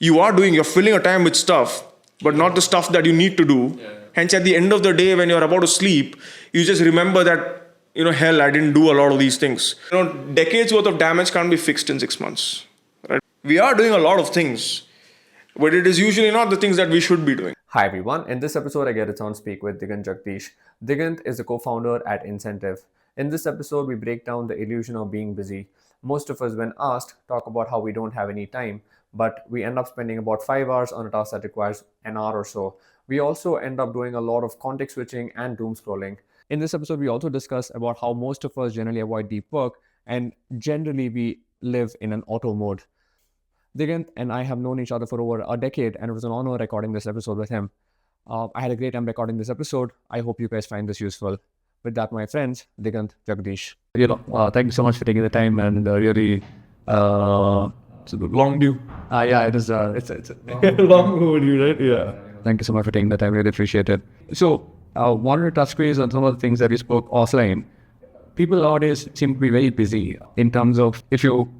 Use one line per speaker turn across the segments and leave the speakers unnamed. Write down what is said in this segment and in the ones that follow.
You're filling your time with stuff, but not the stuff that you need to do. Hence, at the end of the day, when you're about to sleep, you just remember that, hell, I didn't do a lot of these things. Decades worth of damage can't be fixed in 6 months. Right? We are doing a lot of things, but it is usually not the things that we should be doing.
Hi everyone, in this episode I get a chance to speak with Diganth Jagadish. Diganth is the co-founder at Incentiv. In this episode we break down the illusion of being busy. Most of us, when asked, talk about how we don't have any time, but we end up spending about 5 hours on a task that requires an hour or so. We also end up doing a lot of context switching and doom scrolling. In this episode we also discuss about how most of us generally avoid deep work and generally we live in an auto mode. Diganth and I have known each other for over a decade, and it was an honor recording this episode with him. I had a great time recording this episode. I hope you guys find this useful. With that, my friends, Diganth Jagadish.
Thank you so much for taking the time and really, it's a long due. Yeah, it is. It's a long overdue, right? Yeah. Thank you so much for taking the time. Really appreciate it. So, wanted to touch base on some of the things that we spoke offline. People nowadays seem to be very busy in terms of if you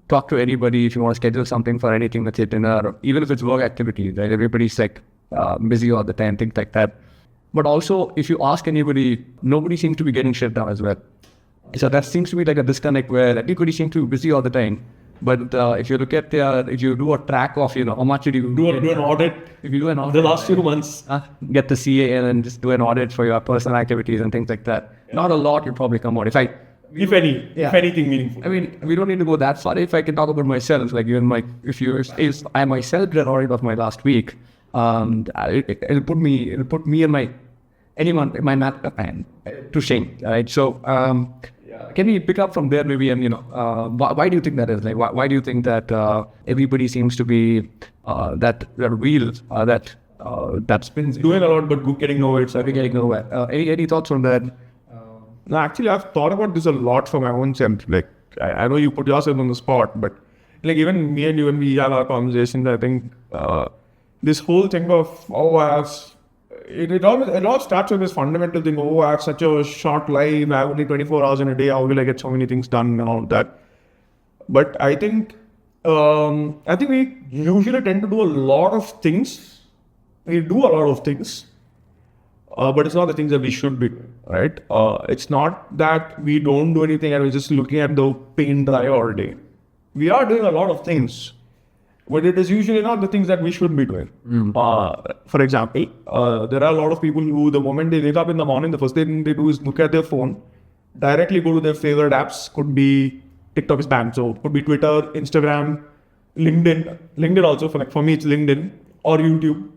talk to anybody, if you want to schedule something for anything, let's say dinner, or even if it's work activities, right? Everybody's busy all the time, things like that. But also, if you ask anybody, nobody seems to be getting shit done as well. So that seems to be like a disconnect where everybody seems to be busy all the time. But if you look at if you do a track of, how much did you do an audit? If you do an audit, the last few months, get the CA in and just do an audit for your personal activities and things like that. Yeah. Not a lot will probably come out. If anything meaningful. I mean, we don't need to go that far. If I can talk about myself, like even if I myself did an audit of my last week, it'll put me and anyone in my math to shame, right? So, can we pick up from there maybe? And why do you think that is? Like, why do you think that everybody seems to be that wheel that spins, doing a lot but getting nowhere? So getting nowhere. Any thoughts on that?
No, actually, I've thought about this a lot for my own self. Like, I know you put yourself on the spot, but like even me and you, when we have our conversations, I think this whole thing of it all starts with this fundamental thing. I have such a short life. I have only 24 hours in a day. How will I get so many things done and all that? But I think we usually tend to do a lot of things. We do a lot of things. But it's not the things that we should be doing, right? It's not that we don't do anything and we're just looking at the paint dry all day. We are doing a lot of things, but it is usually not the things that we should be doing. For example, there are a lot of people who, the moment they wake up in the morning, the first thing they do is look at their phone, directly go to their favorite apps. Could be TikTok is banned, so it could be Twitter, Instagram, LinkedIn also. For me, it's LinkedIn or YouTube.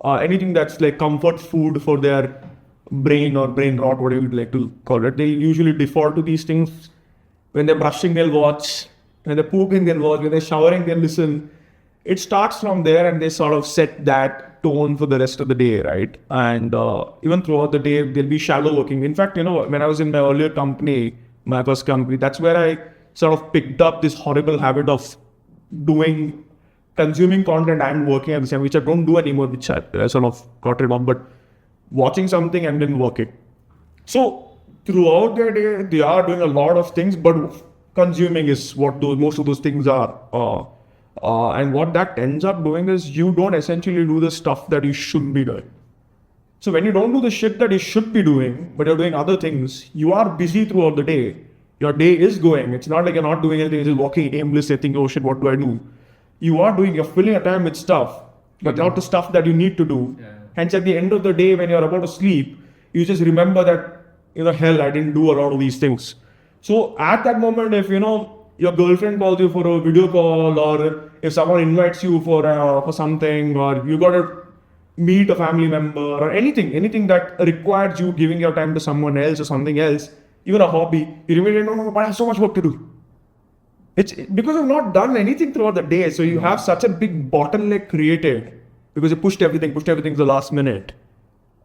Anything that's like comfort food for their brain or brain rot, whatever you'd like to call it. They usually default to these things. When they're brushing, they'll watch. When they're pooping, they'll watch. When they're showering, they'll listen. It starts from there and they sort of set that tone for the rest of the day, right? And even throughout the day, they'll be shallow working. In fact, when I was in my earlier company, my first company, that's where I sort of picked up this horrible habit of consuming content and working at the same, which I don't do anymore, which I sort of got rid of, but watching something and then working. So throughout their day, they are doing a lot of things, but consuming is what most of those things are. And what that ends up doing is you don't essentially do the stuff that you should be doing. So when you don't do the shit that you should be doing, but you're doing other things, you are busy throughout the day. Your day is going. It's not like you're not doing anything, you're just walking aimlessly thinking, oh shit, what do I do? You're filling your time with stuff, but not the stuff that you need to do. Yeah. Hence, at the end of the day, when you're about to sleep, you just remember that, hell, I didn't do a lot of these things. So at that moment, if, your girlfriend calls you for a video call, or if someone invites you for something, or you got to meet a family member, or anything that requires you giving your time to someone else or something else, even a hobby, you remember, no, but I have so much work to do. It's because you've not done anything throughout the day. So you have such a big bottleneck created because you pushed everything to the last minute.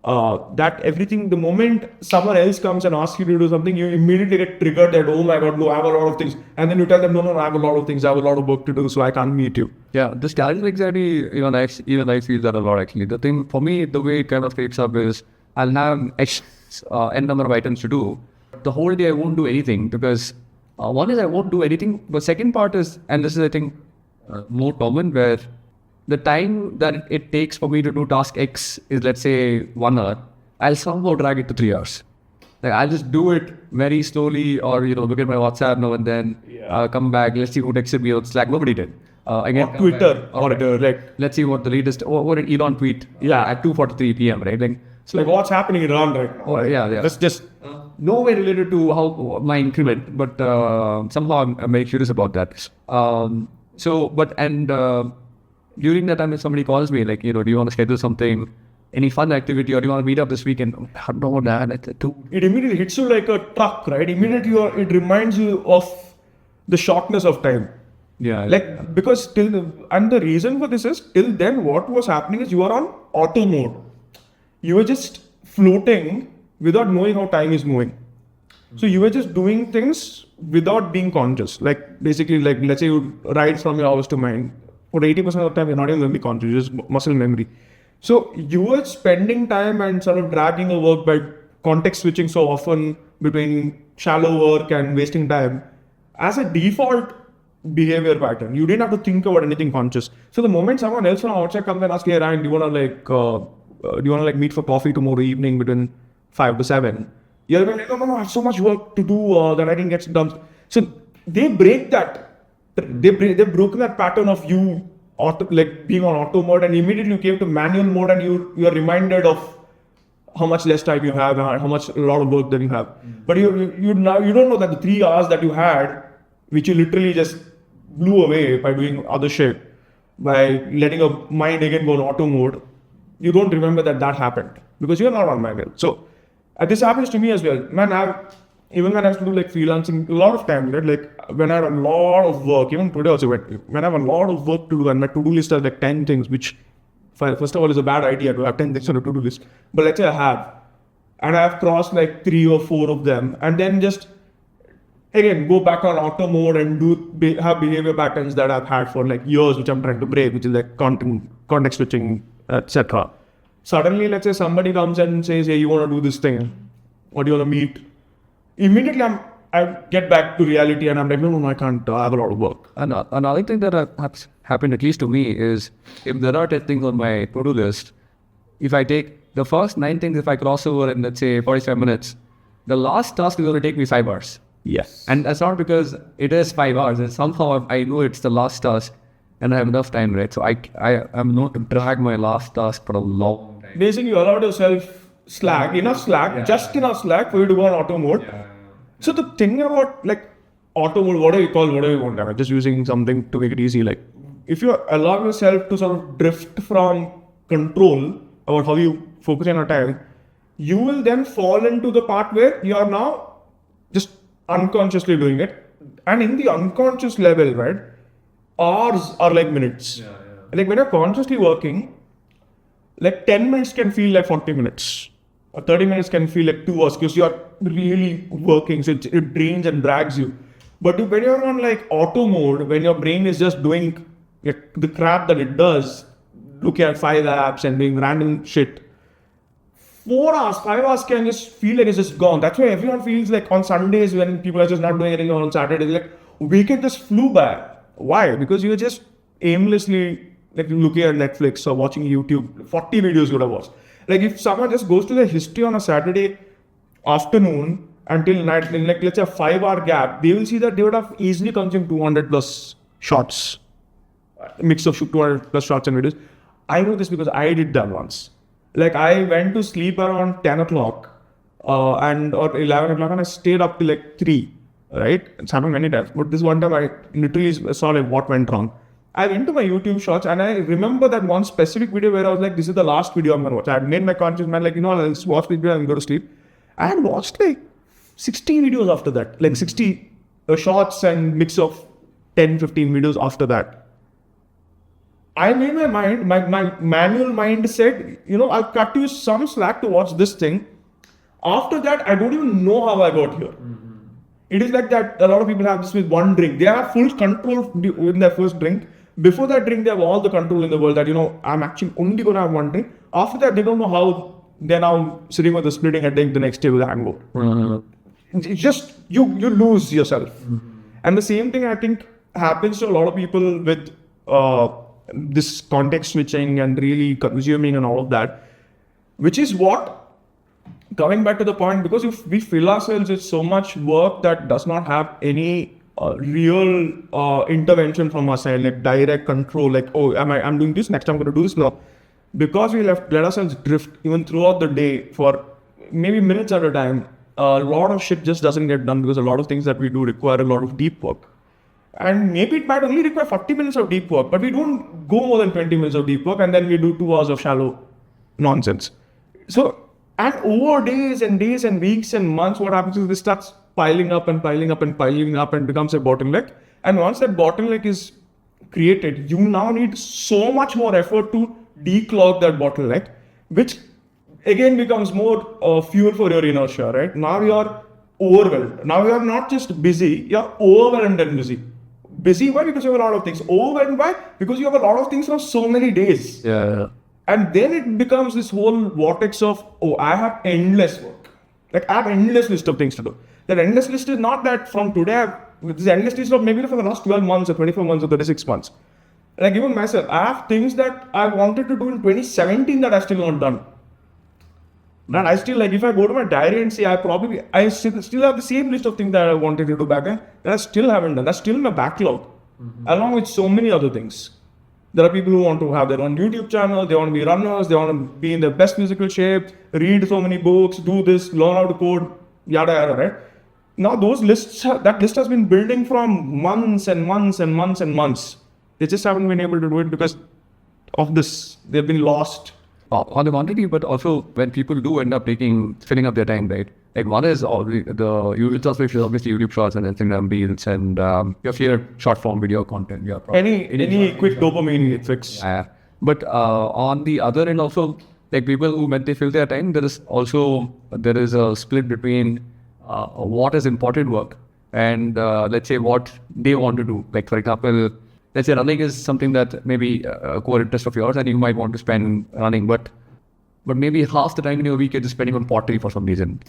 That everything, the moment someone else comes and asks you to do something, you immediately get triggered that, oh my God, no, I have a lot of things. And then you tell them, no, I have a lot of things. I have a lot of work to do, so I can't meet you.
Yeah, this challenge anxiety, even I feel that a lot actually. The thing for me, the way it kind of takes up is I'll have n number of items to do. The whole day I won't do anything because one is I won't do anything. The second part is, and this is I think more common, where the time that it takes for me to do task X is, let's say, 1 hour, I'll somehow drag it to 3 hours. Like, I'll just do it very slowly, or, look at my WhatsApp now and then, come back, let's see who texted me on Slack. Nobody did. Again,
Or Twitter,
let's see what the latest, what did Elon tweet? Yeah, at 2:43 p.m., right?
Like what's happening around right now.
Oh, yeah.
That's just
No way related to how my increment, but somehow I'm very curious about that. During that time, if somebody calls me, like, do you want to schedule something, any fun activity, or do you want to meet up this weekend? I don't know that.
it immediately hits you like a truck, right? Immediately it reminds you of the shortness of time.
Yeah.
Because and the reason for this is, till then what was happening is you are on auto mode. You were just floating without knowing how time is moving. So you were just doing things without being conscious. Basically, let's say you ride from your house to mine. For 80% of the time, you're not even going to be conscious, just muscle memory. So you were spending time and sort of dragging your work by context switching so often between shallow work and wasting time as a default behavior pattern. You didn't have to think about anything conscious. So the moment someone else from outside comes and asks, hey Ryan, do you want to meet for coffee tomorrow evening between 5 to 7? You're like, no, I have so much work to do that I didn't get done. So they break that. They've broken that pattern of you being on auto mode, and immediately you came to manual mode, and you are reminded of how much less time you have and how much a lot of work that you have. But you don't know that the 3 hours that you had, which you literally just blew away by doing other shit, by letting your mind again go on auto mode, you don't remember that happened because you're not on manual. So this happens to me as well. Man, even when I have to do freelancing, a lot of time, right? When I have a lot of work, even today also, when I have a lot of work to do and my to-do list has 10 things, which first of all is a bad idea to have 10 things on a to-do list. But let's say I have, and I have crossed 3 or 4 of them, and then just again go back on auto mode and have behavior patterns that I've had for years, which I'm trying to break, which is context switching, etc. Suddenly, let's say somebody comes and says, hey, you want to do this thing, or do you want to meet? Immediately I get back to reality and I'm like, no, I can't, I have a lot of work.
Another thing that has happened, at least to me, is if there are 10 things on my to-do list, if I take the first 9 things, if I cross over in, let's say, 45 minutes, the last task is going to take me 5 hours.
Yes.
And that's not because it is 5 hours, and somehow I know it's the last task and I have enough time, right? So I am not to drag my last task for a long time.
Basically, you allowed yourself enough slack for you to go on auto mode. So the thing about auto mode, whatever you want, I'm just using something to make it easy. If you allow yourself to sort of drift from control about how you focus on your time, you will then fall into the part where you are now just unconsciously doing it. And in the unconscious level, right, hours are like minutes. When you're consciously working, 10 minutes can feel like 40 minutes. Or 30 minutes can feel like 2 hours because you're really working, so it drains and drags you. But when you're on auto mode, when your brain is just doing the crap that it does, looking at 5 apps and doing random shit, 4 hours, 5 hours can just feel like it's just gone. That's why everyone feels on Sundays when people are just not doing anything, on Saturdays, weekend just flew by. Why? Because you're just aimlessly looking at Netflix or watching YouTube, 40 videos you would have watched. If someone just goes to the history on a Saturday afternoon until night, in let's say a 5-hour gap, they will see that they would have easily consumed 200 plus shots, mix of 200 plus shots and videos. I know this because I did that once. I went to sleep around 10 o'clock or 11 o'clock and I stayed up till 3, right? It's happened many times. But this one time I literally saw what went wrong. I went to my YouTube shorts and I remember that one specific video where I was like, this is the last video I'm going to watch. I had made my conscious mind, I'll just watch this video and go to sleep. I had watched 60 videos after that, 60 shorts and mix of 10, 15 videos after that. I made my mind, my manual mind said, I'll cut you some slack to watch this thing. After that, I don't even know how I got here. It is like that, a lot of people have this with one drink. They have full control in their first drink. Before that drink, they have all the control in the world that, I'm actually only going to have one drink. After that, they don't know how they're now sitting with a splitting headache the next day with a hangover. It's just, you lose yourself. And the same thing, I think, happens to a lot of people with this context switching and really consuming and all of that, which is what, coming back to the point, because if we fill ourselves with so much work that does not have any real intervention from our side, like direct control, like, oh, I'm doing this, next I'm going to do this now. Because we let ourselves drift even throughout the day for maybe minutes at a time, a lot of shit just doesn't get done because a lot of things that we do require a lot of deep work. And maybe it might only require 40 minutes of deep work, but we don't go more than 20 minutes of deep work and then we do 2 hours of shallow nonsense. So, and over days and days and weeks and months, what happens is this starts piling up and piling up and piling up and becomes a bottleneck. And once that bottleneck is created, you now need so much more effort to declog that bottleneck, which again becomes more fuel for your inertia, right? Now you're overwhelmed. Now you're not just busy, you're overwhelmed and busy. Busy, why? Because you have a lot of things. Overwhelmed, why? Because you have a lot of things for so many days.
Yeah.
And then it becomes this whole vortex of, oh, I have endless work. Like, I have endless list of things to do. That endless list is not that from today, this endless list of maybe for the last 12 months or 24 months or 36 months. Like, even myself, I have things that I wanted to do in 2017 that I've still not done. And I still, like, if I go to my diary and see, I still have the same list of things that I wanted to do back then that I still haven't done. That's still in my backlog, along with so many other things. There are people who want to have their own YouTube channel, they want to be runners, they want to be in their best physical shape, read so many books, do this, learn how to code, yada yada, right? Now that list has been building from months and months and months and months. They just haven't been able to do it because of this. They've been lost.
On the quantity, but also when people do end up filling up their time, right? Like one is all the usual stuff, which is obviously YouTube Shorts and Instagram Reels and your favorite short form video content. Yeah,
Any quick dopamine fix.
Yeah. But on the other end also, like people who when they fill their time, there is a split between what is important work and let's say what they want to do. Like for example, let's say running is something that maybe a core interest of yours and you might want to spend running, but maybe half the time in your week you're just spending on pottery for some reason,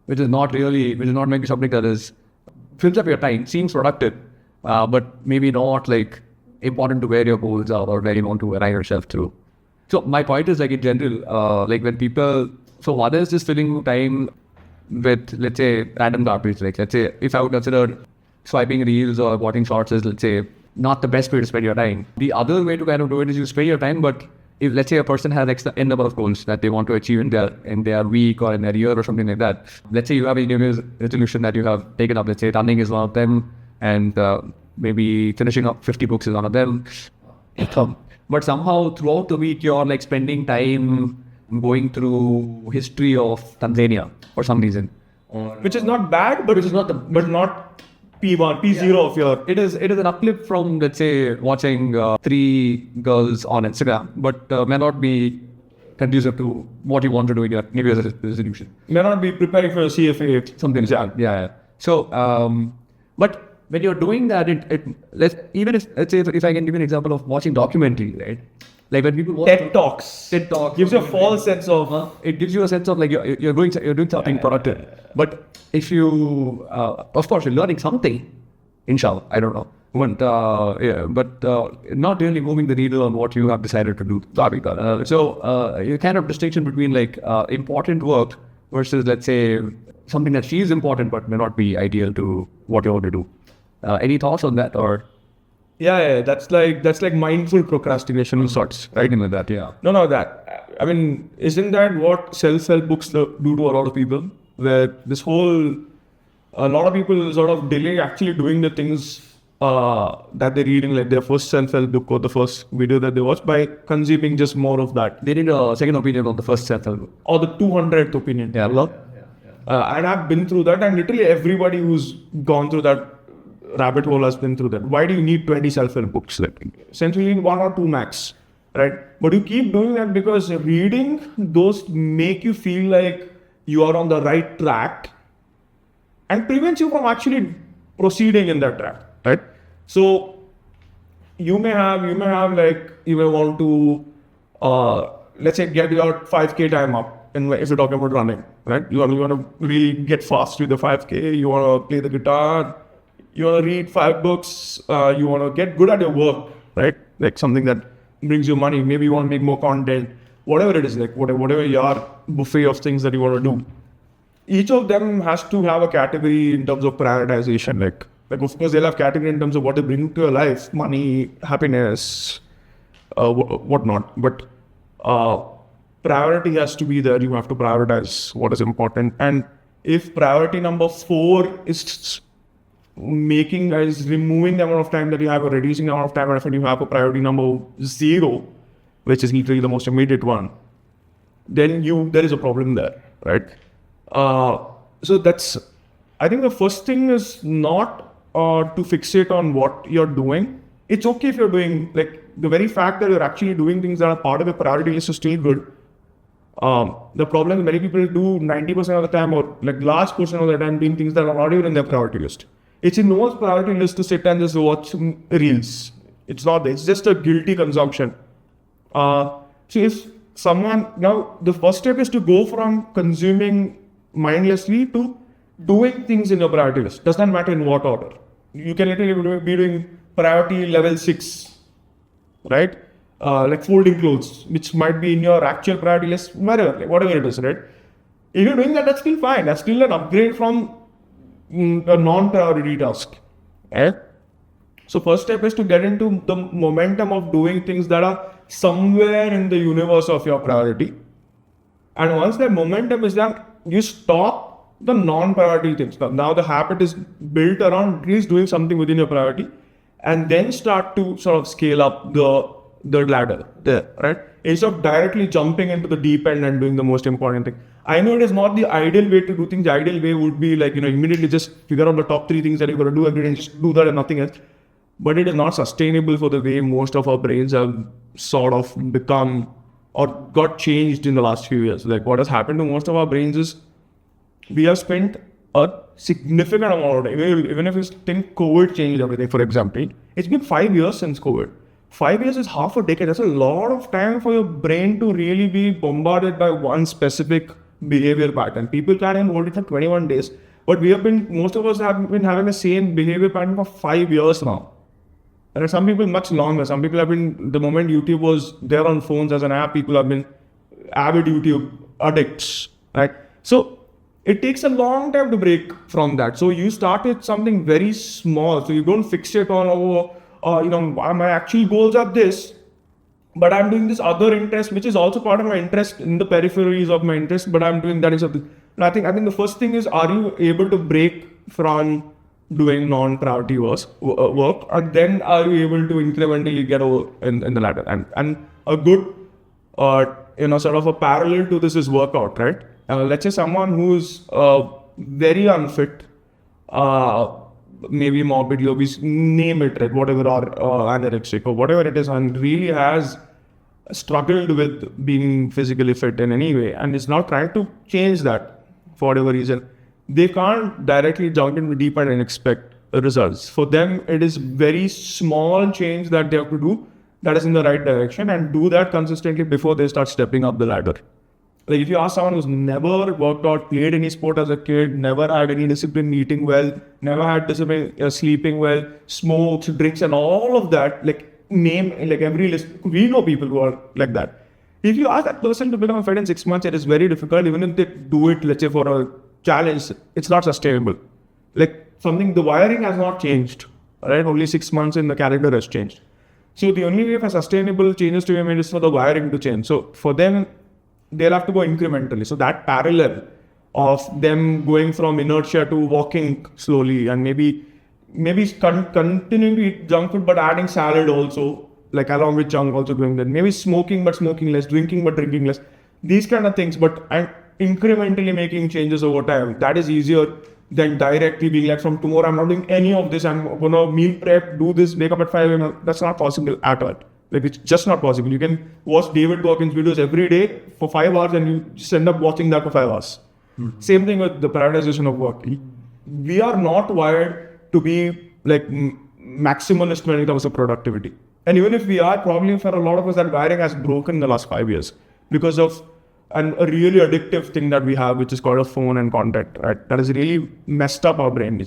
which is not maybe something that is fills up your time, seems productive, but maybe not like important to where your goals are or where you want to align yourself through. So my point is like in general, like when people, so one is just filling time with, let's say, random garbage. Like let's say if I would consider swiping reels or watching shorts is, let's say, not the best way to spend your time. The other way to kind of do it is you spend your time, but if let's say a person has n number of goals that they want to achieve in their week or in their year or something like that. Let's say you have a New Year's resolution that you have taken up. Let's say running is one of them, and maybe finishing up 50 books is one of them. But somehow throughout the week you're like spending time going through history of Tanzania for some reason,
which is not bad, but not P1, P0 of your.
It is an uplift from, let's say, watching 3 girls on Instagram, but may not be conducive to what you want to do in your New Year's resolution.
May not be preparing for a CFA.
Something. Yeah. So, but when you're doing that, let's say if I can give you an example of watching documentary, right? Like when people watch
TED Talks gives you a false sense of.
It gives you a sense of like you're doing something productive. But if you, of course, you're learning something, inshallah, I don't know. But not really moving the needle on what you have decided to do. So you kind of distinction between like important work versus, let's say, something that feels important but may not be ideal to what you want to do. Any thoughts on that or?
Yeah, that's like mindful procrastination of sorts, right?
Like that, yeah.
No, that. I mean, isn't that what self-help books do to a lot of people? Where a lot of people sort of delay actually doing the things that they're reading, like their first self-help book or the first video that they watch, by consuming just more of that.
They need a second opinion on the first self-help book.
Or the 200th opinion.
Yeah.
And I've been through that, and literally everybody who's gone through that rabbit hole has been through that. Why do you need 20 self-help books? Like, essentially 1 or 2 max, right? But you keep doing that because reading those make you feel like you are on the right track and prevents you from actually proceeding in that track, right? So you may want to, let's say, get your 5K time up, and if you're talking about running, right? You want to really get fast with the 5K, you want to play the guitar, you want to read 5 books, you want to get good at your work, right? Like something that brings you money. Maybe you want to make more content, whatever it is, like whatever your buffet of things that you want to do. Each of them has to have a category in terms of prioritization. Like of course they'll have category in terms of what they bring to your life, money, happiness, whatnot. But priority has to be there. You have to prioritize what is important. And if priority number 4 is removing the amount of time that you have or reducing the amount of time, and if you have a priority number 0, which is literally the most immediate one, then there is a problem there, right? So that's, I think the first thing is not to fixate on what you're doing. It's okay if you're doing, like, the very fact that you're actually doing things that are part of your priority list is still good. The problem is many people do 90% of the time, or like large portion of the time, doing things that are not even in their priority list. It's in no one's priority list to sit and just watch reels. It's not there. It's just a guilty consumption. So if someone, now the first step is to go from consuming mindlessly to doing things in your priority list. Does not matter in what order. You can literally be doing priority level 6, right? Like folding clothes, which might be in your actual priority list, whatever it is, right? If you're doing that, that's still fine. That's still an upgrade from a non-priority task. So first step is to get into the momentum of doing things that are somewhere in the universe of your priority. And once that momentum is there, you stop the non-priority things. Now the habit is built around at least doing something within your priority, and then start to sort of scale up the ladder there, right? Instead of directly jumping into the deep end and doing the most important thing. I know it is not the ideal way to do things. The ideal way would be like, immediately just figure out the top 3 things that you're going to do every day and just do that and nothing else. But it is not sustainable for the way most of our brains have sort of become or got changed in the last few years. Like what has happened to most of our brains is we have spent a significant amount of time, even if you think COVID changed everything, for example, it's been 5 years since COVID. 5 years is half a decade. That's a lot of time for your brain to really be bombarded by one specific behavior pattern. People can hold it for 21 days, but most of us have been having the same behavior pattern for 5 years now. There are some people much longer. Some people have been, the moment YouTube was there on phones as an app, people have been avid YouTube addicts, right? So it takes a long time to break from that. So you start with something very small. So you don't fixate on, my actual goals are this, but I'm doing this other interest, which is also part of my interest in the peripheries of my interest, but I'm doing that instead of this. And I think the first thing is, are you able to break from doing non-priority work, and then are you able to incrementally get over in the ladder? And a good, sort of a parallel to this is workout, right? Let's say someone who's very unfit, maybe morbidly obese, name it, right? Whatever, or anorexic or whatever it is, and really has struggled with being physically fit in any way, and is now trying to change that for whatever reason, they can't directly jump into deep end and expect results. For them, it is very small change that they have to do that is in the right direction, and do that consistently before they start stepping up the ladder. Like if you ask someone who's never worked out, played any sport as a kid, never had any discipline eating well, never had discipline sleeping well, smokes, drinks and all of that, name every list. We know people who are like that. If you ask that person to become fit in 6 months, it is very difficult. Even if they do it, let's say for a challenge, it's not sustainable. The wiring has not changed, right? Only 6 months in the calendar has changed. So the only way for sustainable changes to be made is for the wiring to change. So for them, they'll have to go incrementally. So that parallel of them going from inertia to walking slowly, and maybe continuing to eat junk food but adding salad also, along with junk, also doing that. Maybe smoking but smoking less, drinking but drinking less. These kind of things, but incrementally making changes over time. That is easier than directly being like, from tomorrow I'm not doing any of this. I'm gonna meal prep, do this, wake up at 5 a.m. That's not possible at all. It's just not possible. You can watch David Goggins videos every day for 5 hours and you just end up watching that for 5 hours. Mm-hmm. Same thing with the prioritization of work. We are not wired to be maximalist when it comes to productivity. And even if we are, probably for a lot of us, that wiring has broken in the last 5 years because of a really addictive thing that we have, which is called a phone and content, right? That has really messed up our brain.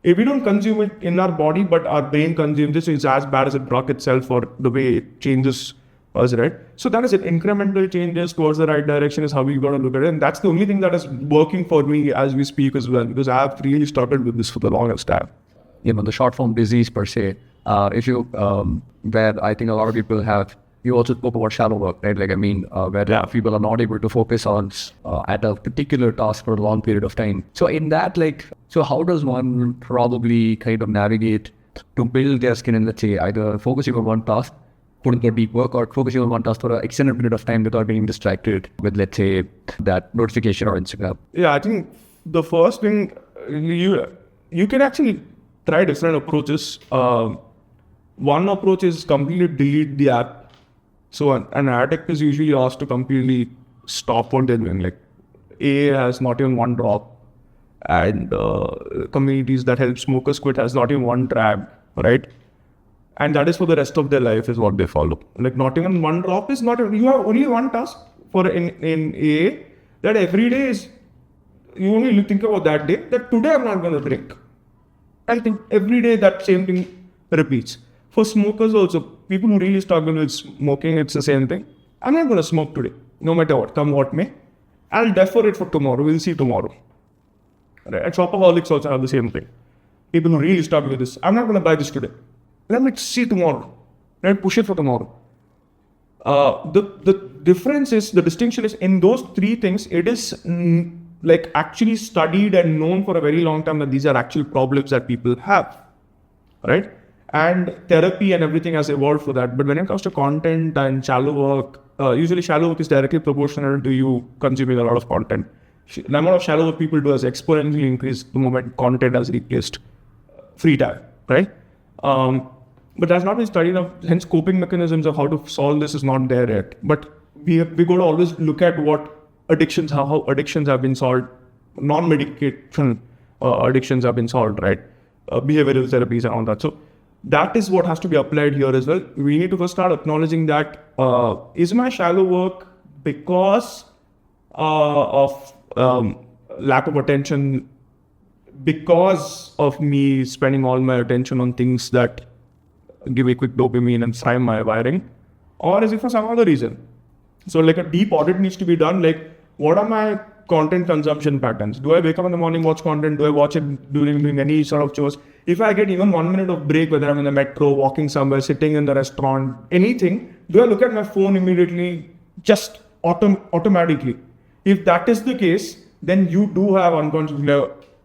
If we don't consume it in our body, but our brain consumes it, so it's as bad as a drug itself, or the way it changes us, right? So that is it. Incremental changes towards the right direction is how we got to look at it. And that's the only thing that is working for me as we speak as well, because I have really struggled with this for the longest time.
The short form disease per se, if you, where I think a lot of people have, you also spoke about shallow work, right? Where people are not able to focus on at a particular task for a long period of time. So in that, so how does one probably kind of navigate to build their skin in, let's say, either focusing on one task, putting their deep work, or focusing on one task for an extended period of time without being distracted with, let's say, that notification or Instagram?
Yeah, I think the first thing, you can actually try different approaches. One approach is completely delete the app. So an addict is usually asked to completely stop what they're doing. Like AA has not even one drop, and communities that help smokers quit has not even one tribe, right? And that is for the rest of their life is what they follow. Like not even one drop is not, you have only one task for in AA, that every day is, you only think about that day, that today I'm not going to drink. I think every day that same thing repeats. For smokers also, people who really struggle with smoking, it's the same thing. I'm not going to smoke today, no matter what, come what may. I'll defer it for tomorrow. We'll see tomorrow. Right? And shopaholics also have the same thing. People who really struggle with this, I'm not going to buy this today. Let's see tomorrow. Right? Push it for tomorrow. The difference is, the distinction is in those three things, it is like actually studied and known for a very long time that these are actual problems that people have. Right? And therapy and everything has evolved for that. But when it comes to content and shallow work, usually shallow work is directly proportional to you consuming a lot of content. The amount of shallow work people do has exponentially increased the moment content has replaced free time, right? But that's not been studied enough. Hence, coping mechanisms of how to solve this is not there yet. But we got to always look at what addictions, how addictions have been solved, non-medication addictions have been solved, right? Behavioral therapies and all that. So that is what has to be applied here as well. We need to first start acknowledging that is my shallow work because of lack of attention, because of me spending all my attention on things that give a quick dopamine and fry my wiring, or is it for some other reason? So like a deep audit needs to be done. Like, what are my content consumption patterns? Do I wake up in the morning, watch content? Do I watch it during any sort of chores? If I get even 1 minute of break, whether I'm in the metro, walking somewhere, sitting in the restaurant, anything, do I look at my phone immediately, just automatically? If that is the case, then you do have unconsciously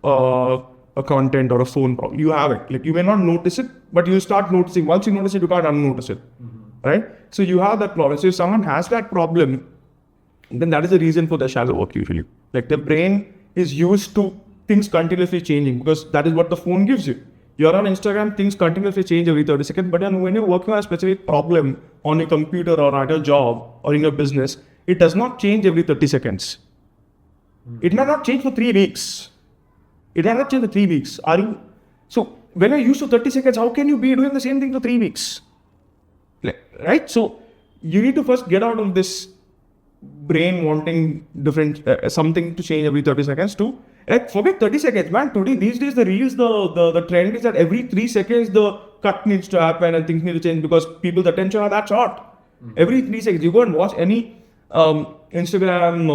a content or a phone problem. You have it. Like, you may not notice it, but you start noticing. Once you notice it, you can't unnotice it. Right? So you have that problem. So if someone has that problem, then that is the reason for the shallow work usually. Like, the brain is used to things continuously changing because that is what the phone gives you. You're on Instagram, things continuously change every 30 seconds. But when you're working on a specific problem on your computer or at your job or in your business, it does not change every 30 seconds. It might not change for 3 weeks. It might not change for 3 weeks. So when you're used to 30 seconds, how can you be doing the same thing for 3 weeks? Right? So you need to first get out of this brain wanting different something to change every 30 seconds to, like, forget 30 seconds, man. Today, these days, the reels, the trend is that every 3 seconds the cut needs to happen and things need to change because people's attention are that short. Every 3 seconds, you go and watch any Instagram,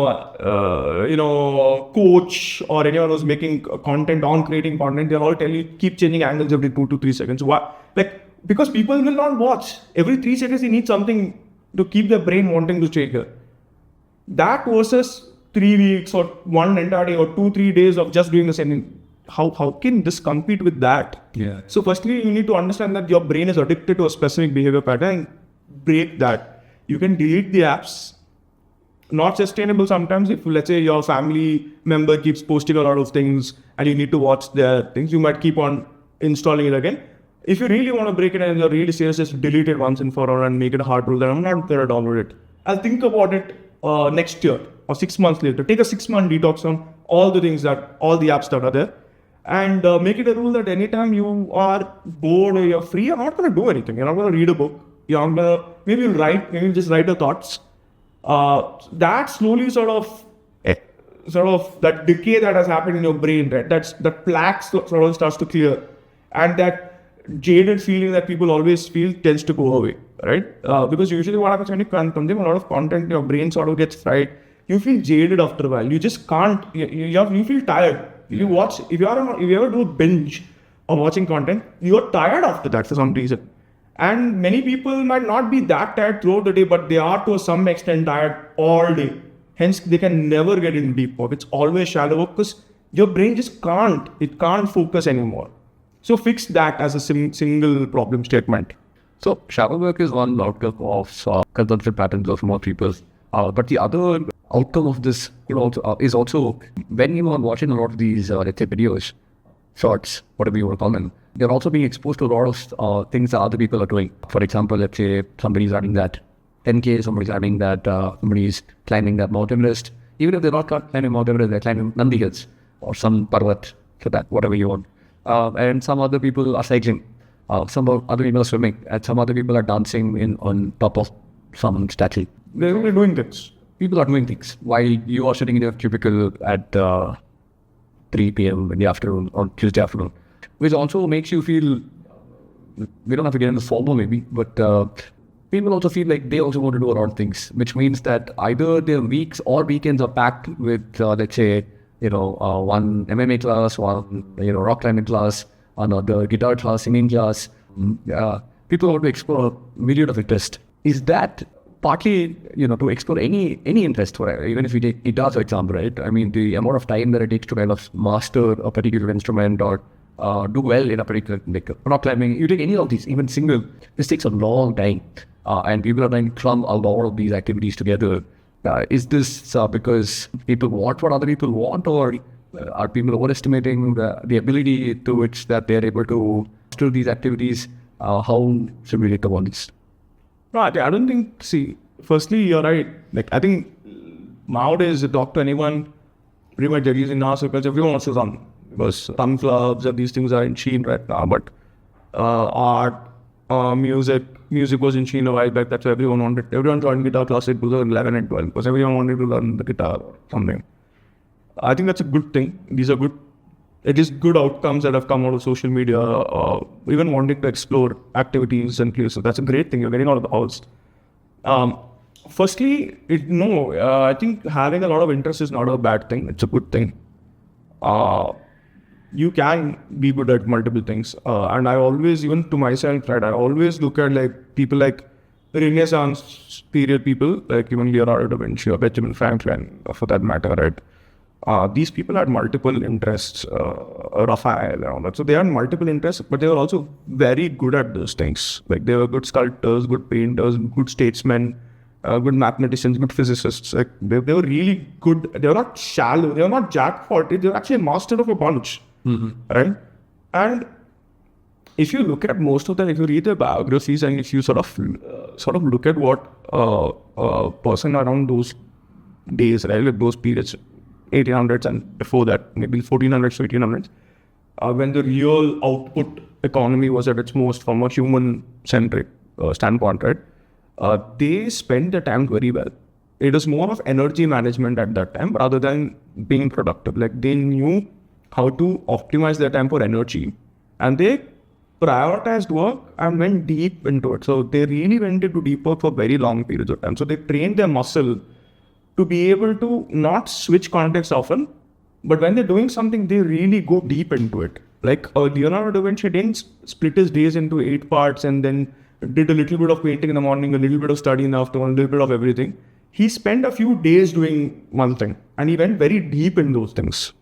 coach or anyone who's making content on creating content, they'll all tell you keep changing angles every 2 to 3 seconds. Why? Like, because people will not watch. Every 3 seconds, they need something to keep their brain wanting to change it. That versus 3 weeks or one entire day or 2-3 days of just doing the same thing. How can this compete with that?
Yeah.
So firstly, you need to understand that your brain is addicted to a specific behavior pattern and break that. You can delete the apps. Not sustainable sometimes. If, let's say, your family member keeps posting a lot of things and you need to watch their things, you might keep on installing it again. If you really want to break it and you're really serious, just delete it once and for all and make it a hard rule that I'm not going to download it. I'll think about it next year or 6 months later. Take a 6-month detox on all the apps that are there, and make it a rule that anytime you are bored or you're free, you're not going to do anything. You're not going to read a book. You're not going to, maybe you'll just write your thoughts. That slowly sort of that decay that has happened in your brain, right? That plaque sort of starts to clear, and that jaded feeling that people always feel tends to go away. right? Because usually what happens when you consume a lot of content, your brain sort of gets fried. You feel jaded after a while. You just can't. You feel tired. You watch. If you ever do a binge of watching content, you're tired after that for some reason. And many people might not be that tired throughout the day, but they are to some extent tired all day. Hence, they can never get in deep work. It's always shallow work because your brain just can't. It can't focus anymore. So fix that as a single problem statement.
So shallow work is one outcome of consumption patterns of more people. But the other outcome of this is also when you are watching a lot of these, let's say, videos, shorts, whatever you want to call them, you're also being exposed to a lot of things that other people are doing. For example, let's say somebody's running that 10K, somebody's running that, somebody's climbing that Mount Everest. Even if they're not climbing Mount Everest, they're climbing Nandi Hills or some Parvat, so that, whatever you want. And some other people are cycling. Some other people are swimming, and some other people are dancing on top of some statue.
They're only doing things.
People are doing things while you are sitting in your cubicle at 3 p.m. in the afternoon or Tuesday afternoon, which also makes you feel, we don't have to get into formal maybe, but people also feel like they also want to do a lot of things, which means that either their weeks or weekends are packed with, let's say, one MMA class, one, rock climbing class, another guitar class, singing class. People want to explore a myriad of interest. Is that partly, to explore any interest, even if we take guitar, for example, right? I mean, the amount of time that it takes to kind of master a particular instrument or do well in a particular, like rock climbing, you take any of these, even single, this takes a long time. And people are trying to clump a lot of these activities together. Is this because people want what other people want, or are people overestimating the ability to which that they're able to do these activities? How should we take about this?
Right, I don't think, firstly, you're right. Like, I think nowadays, you talk to anyone, pretty much at least in our circles, everyone wants to run. Because some clubs and these things are in sheen right now, but art, music was in sheen a while back. That's why everyone joined guitar class at 2011 and 12, because everyone wanted to learn the guitar or something. I think that's a good thing. These are good outcomes that have come out of social media, even wanting to explore activities and places. That's a great thing. You're getting out of the house. Firstly, I think having a lot of interest is not a bad thing. It's a good thing. You can be good at multiple things. And I always, even to myself, right, I always look at like people like Renaissance period people, like even Leonardo da Vinci or Benjamin Franklin, for that matter, right? These people had multiple interests, Raphael and all that. So they had multiple interests, but they were also very good at those things. Like they were good sculptors, good painters, good statesmen, good mathematicians, good physicists. Like they were really good. They were not shallow. They were not jackpotted. They were actually master of a bunch, right? And if you look at most of them, if you read their biographies and if you sort of look at what a person around those days, right, like those periods, 1800s and before that, maybe 1400s to 1800s, when the real output economy was at its most from a human-centric standpoint, right? They spent the time very well. It was more of energy management at that time rather than being productive. Like they knew how to optimize their time for energy, and they prioritized work and went deep into it. So they really went into deep work for very long periods of time. So they trained their muscle to be able to not switch context often, but when they're doing something, they really go deep into it. Like Leonardo da Vinci didn't split his days into 8 parts and then did a little bit of painting in the morning, a little bit of study in the afternoon, a little bit of everything. He spent a few days doing one thing and he went very deep in those things,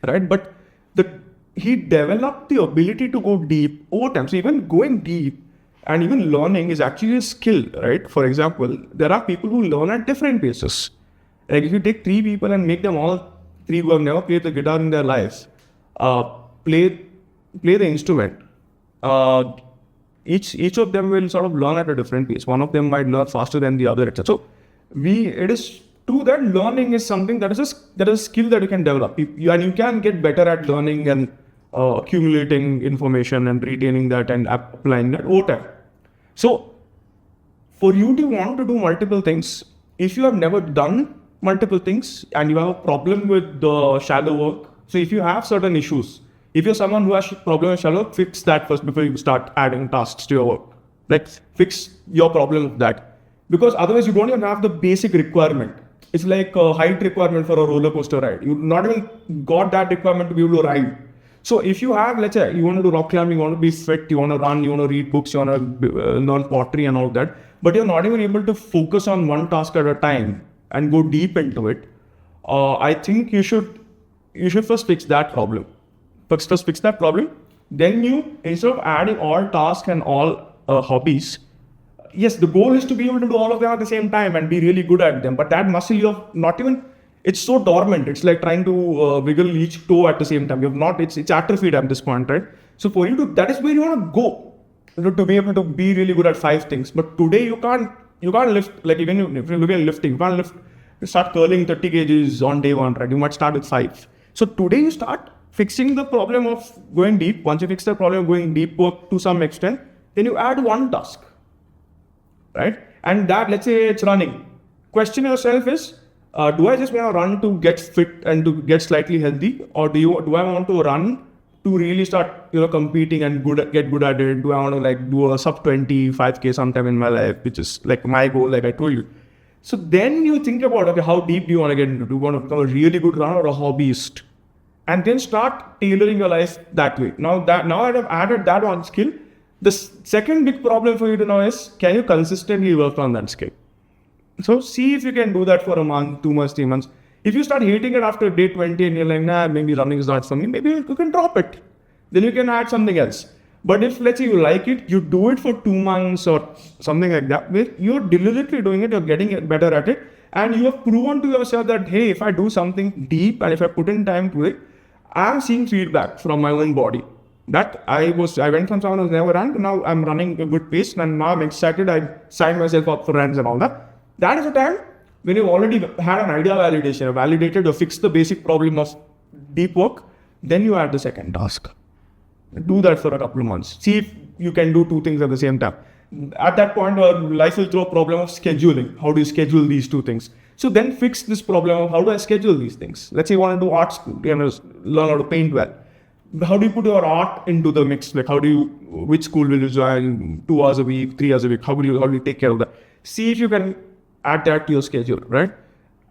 right? But he developed the ability to go deep over time. So even going deep and even learning is actually a skill, right? For example, there are people who learn at different paces. Like if you take 3 people and make them all 3 who have never played the guitar in their lives, play the instrument, each of them will sort of learn at a different pace. One of them might learn faster than the other, etc. So it is true that learning is something that is a skill that you can develop. And you can get better at learning and accumulating information and retaining that and applying that over time. So for you to want to do multiple things, if you have never done multiple things and you have a problem with the shallow work, so if you have certain issues, if you're someone who has a problem with shallow work, fix that first before you start adding tasks to your work. Like fix your problem with that. Because otherwise you don't even have the basic requirement. It's like a height requirement for a roller coaster ride. You not even got that requirement to be able to ride. So if you have, let's say, you want to do rock climbing, you want to be fit, you want to run, you want to read books, you want to learn pottery and all that, but you're not even able to focus on one task at a time and go deep into it, I think you should first fix that problem. First fix that problem. Then you, instead of adding all tasks and all hobbies, yes, the goal is to be able to do all of them at the same time and be really good at them. But that muscle you have not even, it's so dormant. It's like trying to wiggle each toe at the same time. You have not, it's atrophied at this point, right? So for you to, that is where you want to go, to be able to be really good at 5 things. But today you can't lift, like even if you look at lifting, you can't lift, you start curling 30 kgs on day 1, right? You might start with 5. So today you start fixing the problem of going deep. Once you fix the problem of going deep work to some extent, then you add one task, right? And that, let's say it's running. Question yourself is, do I just want to run to get fit and to get slightly healthy, or do I want to run to really start, competing and get good at it? Do I want to like do a sub 20 5K sometime in my life, which is like my goal, like I told you. So then you think about, okay, how deep do you want to get into? Do you want to become a really good runner or a hobbyist? And then start tailoring your life that way. Now that I've added that one skill, the second big problem for you to know is, can you consistently work on that skill? So see if you can do that for a month, 2 months, 3 months. If you start hating it after day 20 and you're like, nah, maybe running is not for me, maybe you can drop it. Then you can add something else. But if, let's say, you like it, you do it for 2 months or something like that, where you're diligently doing it, you're getting better at it, and you have proven to yourself that, hey, if I do something deep and if I put in time to it, I'm seeing feedback from my own body. That I went from someone who's never ran to now I'm running a good pace, and now I'm excited. I signed myself up for runs and all that. That is a time when you've already had an idea validation, validated or fixed the basic problem of deep work. Then you add the second task. Do that for a couple of months. See if you can do 2 things at the same time. At that point, your life will throw a problem of scheduling. How do you schedule these 2 things? So then fix this problem of how do I schedule these things? Let's say you want to do art school, learn how to paint well. How do you put your art into the mix? Like which school will you join 2 hours a week, 3 hours a week? How will you take care of that? See if you can add that to your schedule, right?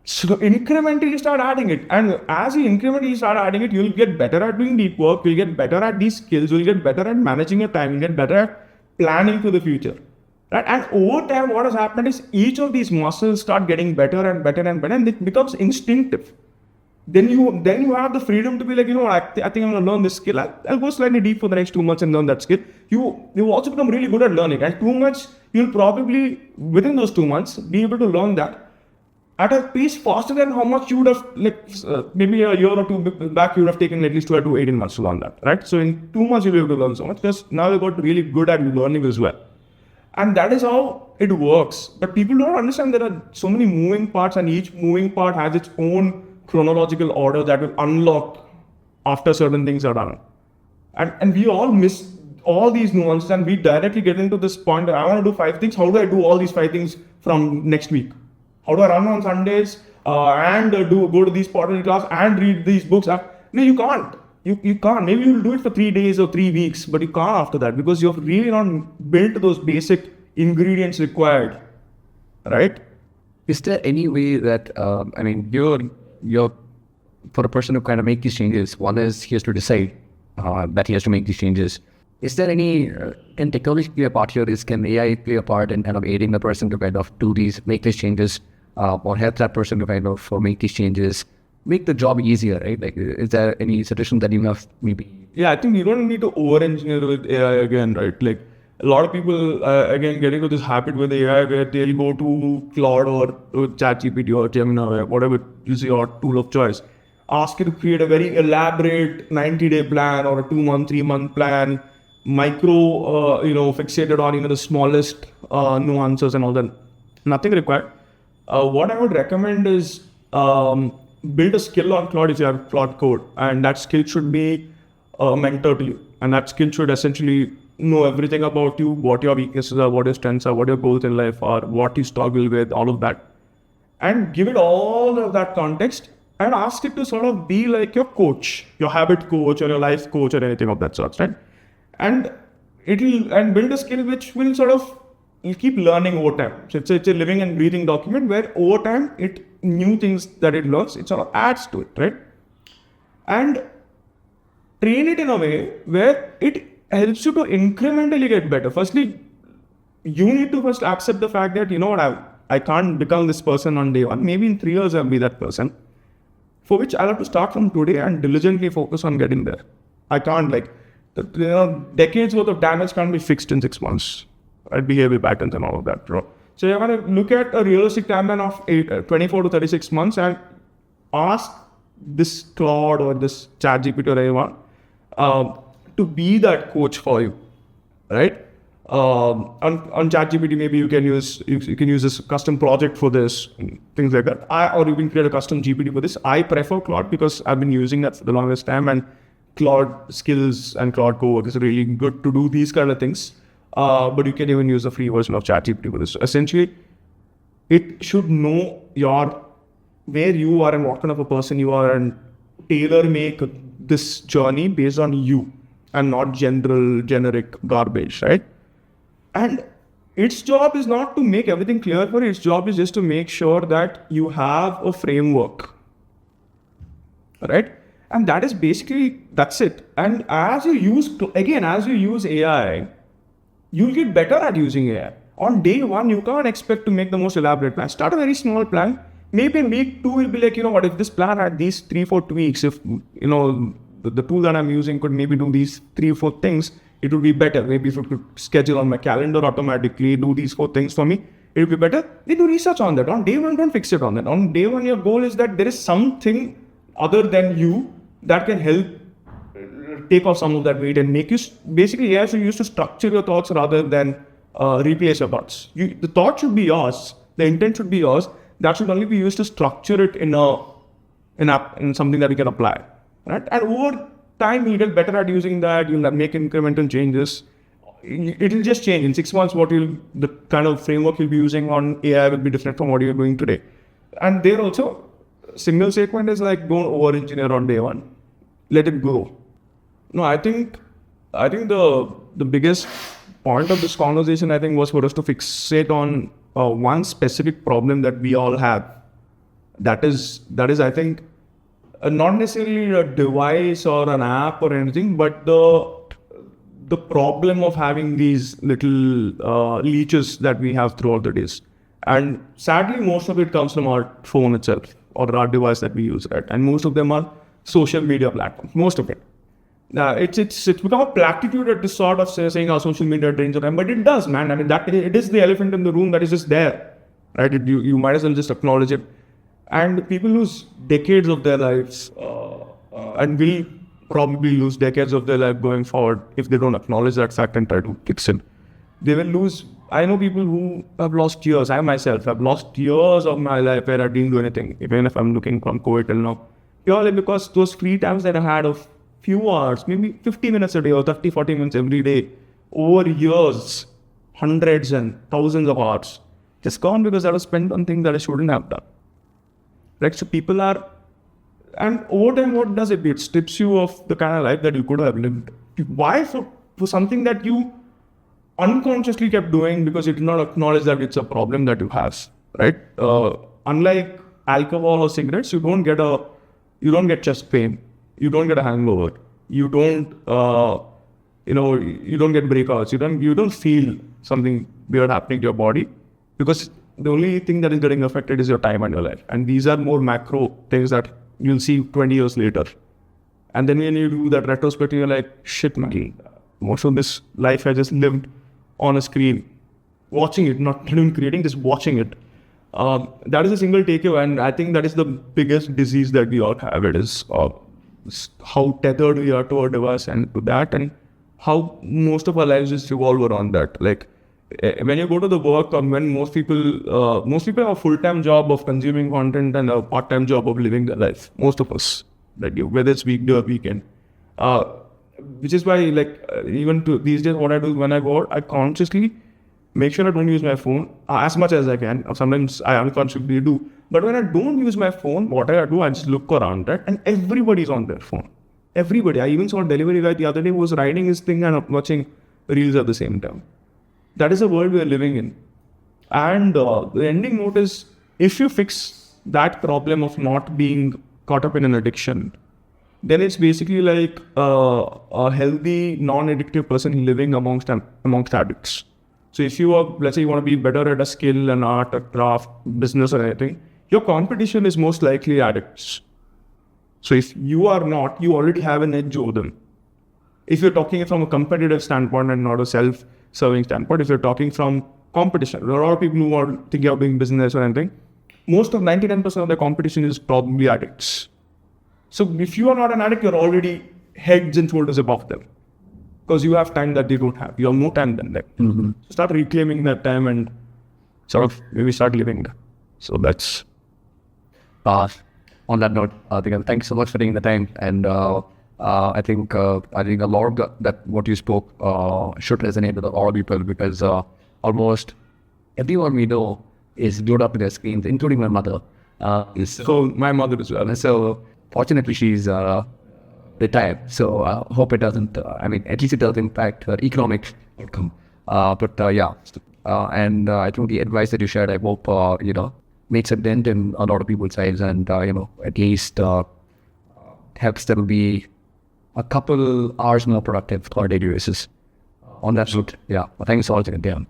So incrementally start adding it. And as you incrementally start adding it, you'll get better at doing deep work, you'll get better at these skills, you'll get better at managing your time, you'll get better at planning for the future. Right? And over time, what has happened is each of these muscles start getting better and better and better, and it becomes instinctive. Then you have the freedom to be like, I think I'm going to learn this skill. I'll go slightly deep for the next 2 months and learn that skill. You also become really good at learning. And 2 months, you'll probably, within those 2 months, be able to learn that at a pace faster than how much you would have, maybe a year or 2 back, you would have taken at least 12 to 18 months to learn that, right? So in 2 months, you'll be able to learn so much, because now you got really good at learning as well. And that is how it works. But people don't understand there are so many moving parts, and each moving part has its own chronological order that will unlock after certain things are done. And we all miss all these nuances, and we directly get into this point that I want to do 5 things. How do I do all these 5 things from next week? How do I run on Sundays and go to these pottery class and read these books? No, you can't. You can't. Maybe you'll do it for 3 days or 3 weeks, but you can't after that, because you've really not built those basic ingredients required, right?
Is there any way that, you're for a person to kind of make these changes, one is he has to decide that he has to make these changes. Is there any, can technology play a part here? Can AI play a part in kind of aiding the person to kind of make these changes, or help that person to kind of make these changes, make the job easier, right? Like, is there any suggestion that you have maybe?
Yeah, I think you don't need to over-engineer with AI again, right? Like, a lot of people, again, get into this habit with AI where they'll go to Claude or ChatGPT or Gemini or whatever is your tool of choice. Ask it to create a very elaborate 90-day plan or a 2-month, 3-month plan, fixated on the smallest nuances and all that. Nothing required. What I would recommend is build a skill on Claude if you have Claude code, and that skill should be a mentor to you, and that skill should essentially know everything about you, what your weaknesses are, what your strengths are, what your goals in life are, what you struggle with, all of that, and give it all of that context and ask it to sort of be like your coach, your habit coach or your life coach or anything of that sort, right? And it'll and build a skill which will sort of you keep learning over time. So it's a living and breathing document where over time new things that it learns, it sort of adds to it, right? And train it in a way where it helps you to incrementally get better. Firstly, you need to first accept the fact that, you know what, I can't become this person on day one. Maybe in 3 years I'll be that person, for which I'll have to start from today and diligently focus on getting there. I can't decades worth of damage can't be fixed in 6 months. Right? Behavior patterns and all of that, bro. So you're going to look at a realistic timeline of 24 to 36 months and ask this Claude or this ChatGPT or anyone to be that coach for you, right? On ChatGPT, maybe you can use this custom project for this, things like that. Or you can create a custom GPT for this. I prefer Claude because I've been using that for the longest time, and Claude skills and Claude Cowork is really good to do these kind of things. But you can even use the free version of ChatGPT for this. So essentially, it should know where you are and what kind of a person you are, and tailor make this journey based on you and not generic garbage, right? And its job is not to make everything clear for you. Its job is just to make sure that you have a framework, right? And that's it. And as you use AI, you'll get better at using AI. On day one, you can't expect to make the most elaborate plan. Start a very small plan. Maybe in week 2, will be like, you know what, if this plan had these 3-4 tweaks, if, you know, the tool that I'm using could maybe do these 3-4 things, it would be better. Maybe if it could schedule on my calendar automatically, do these 4 things for me, it would be better. Then do research on that. On day one, don't fix it on that. On day one, your goal is that there is something other than you that can help take off some of that weight and make you, basically, AI should use to structure your thoughts rather than replace your thoughts. The thought should be yours. The intent should be yours. That should only be used to structure it in something that we can apply. Right? And over time, you'll get better at using that. You'll make incremental changes. It'll just change. In 6 months, the kind of framework you'll be using on AI will be different from what you're doing today. And there also, single statement is like, don't over-engineer on day one. Let it grow. No, I think the biggest point of this conversation, I think, was for us to fixate on one specific problem that we all have. That is, I think, not necessarily a device or an app or anything, but the problem of having these little leeches that we have throughout the days. And sadly, most of it comes from our phone itself or our device that we use, right? And most of them are social media platforms, most of it. It's become a platitude at this sort of saying our social media drains your time, but it does, man. I mean, it is the elephant in the room that is just there, right? You might as well just acknowledge it. And people lose decades of their lives, and will probably lose decades of their life going forward if they don't acknowledge that fact and try to fix it. They will lose. I know people who have lost years. I myself have lost years of my life where I didn't do anything, even if I'm looking from COVID till now, purely because those free times that I had of few hours, maybe 50 minutes a day or 30, 40 minutes every day, over years, hundreds and thousands of hours, just gone because I was spent on things that I shouldn't have done. Right? So people are, and over time, what does it do? It strips you of the kind of life that you could have lived. Why? For something that you unconsciously kept doing because you did not acknowledge that it's a problem that you have, right? Unlike alcohol or cigarettes, you don't get chest pain. You don't get a hangover. You don't, you don't get breakouts. You don't feel something weird happening to your body because the only thing that is getting affected is your time and your life. And these are more macro things that you'll see 20 years later. And then when you do that retrospective, you're like, shit, man, most of this life I just lived on a screen, watching it, not even creating, just watching it. That is a single takeaway. And I think that is the biggest disease that we all have. It is how tethered we are to our device and to that, and how most of our lives just revolve around that. Like when you go to the work, or when most people have a full-time job of consuming content and a part-time job of living their life. Most of us, like whether it's weekday or weekend, which is why even to these days, what I do when I go out, I consciously make sure I don't use my phone as much as I can. Sometimes I unconsciously do. But when I don't use my phone, what I do, I just look around, right? And everybody's on their phone. Everybody. I even saw a delivery guy the other day who was riding his thing and watching reels at the same time. That is the world we are living in. And the ending note is, if you fix that problem of not being caught up in an addiction, then it's basically like a healthy, non-addictive person living amongst addicts. So if you are, let's say you want to be better at a skill, an art, a craft, business or anything, your competition is most likely addicts. So if you are not, you already have an edge over them. If you're talking from a competitive standpoint and not a self-serving standpoint, if you're talking from competition, there are a lot of people who are thinking of doing business or anything. Most of 99% of the competition is probably addicts. So if you are not an addict, you're already heads and shoulders above them. Because you have time that they don't have. You have more time than them.
Mm-hmm.
So start reclaiming that time and sort of maybe start living that. So that's...
On that note, Diganth, thank you so much for taking the time. And I think a lot of that what you spoke should resonate with all people, because almost everyone we know is glued up to their screens, including my mother.
So my mother as well.
So fortunately, she's retired. So hope it doesn't. At least it doesn't impact her economic outcome. And I think the advice that you shared, I hope makes a dent in a lot of people's lives, and at least helps them be a couple hours more productive on a daily basis. On that note, thanks so much again.